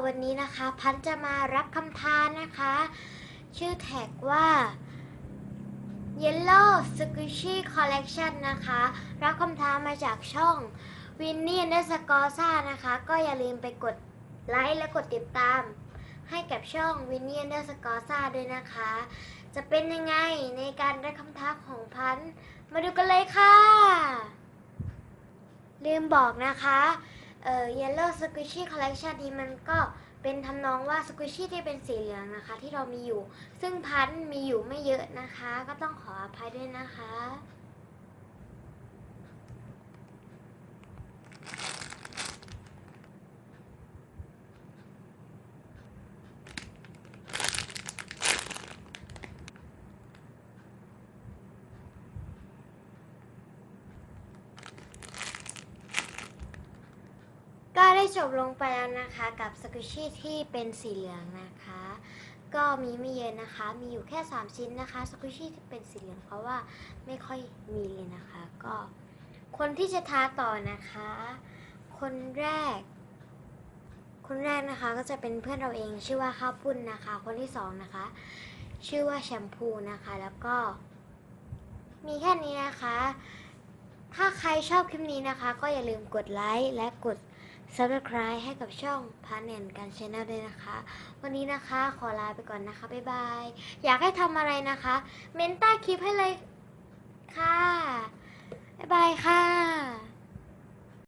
วันนี้นะคะพันจะมารับคำท้านะคะชื่อแท็กว่า Yeiiow Squishy Collection นะคะรับคำท้ามาจากช่อง Winnie_Scosa นะคะก็อย่าลืมไปกดไลค์และกดติดตามให้กับช่อง Winnie_Scosa ด้วยนะคะจะเป็นยังไงในการรับคำท้าของพันมาดูกันเลยค่ะลืมบอกนะคะYeiiow Squishy Collection นี้มันก็เป็นทำนองว่า Squishy ที่เป็นสีเหลืองนะคะที่เรามีอยู่ซึ่งพันมีอยู่ไม่เยอะนะคะก็ต้องขออภัยด้วยนะคะก็ได้จบลงไปแล้วนะคะกับสควิชชี่ที่เป็นสีเหลืองนะคะก็มีไม่เยอะนะคะมีอยู่แค่3ชิ้นนะคะสควิชชี่ที่เป็นสีเหลืองเพราะว่าไม่ค่อยมีเลยนะคะก็คนที่จะท้าต่อนะคะคนแรกนะคะก็จะเป็นเพื่อนเราเองชื่อว่าข้าวปุ้นนะคะคนที่2นะคะชื่อว่าแชมพูนะคะแล้วก็มีแค่นี้นะคะถ้าใครชอบคลิปนี้นะคะก็อย่าลืมกดไลค์และกดSubscribe ให้กับช่องPunch&Gun Channel ด้วยนะคะวันนี้นะคะขอลาไปก่อนนะคะบ๊ายบายอยากให้ทำอะไรนะคะเมนใต้คลิปให้เลยค่ะบ๊ายบายค่ะ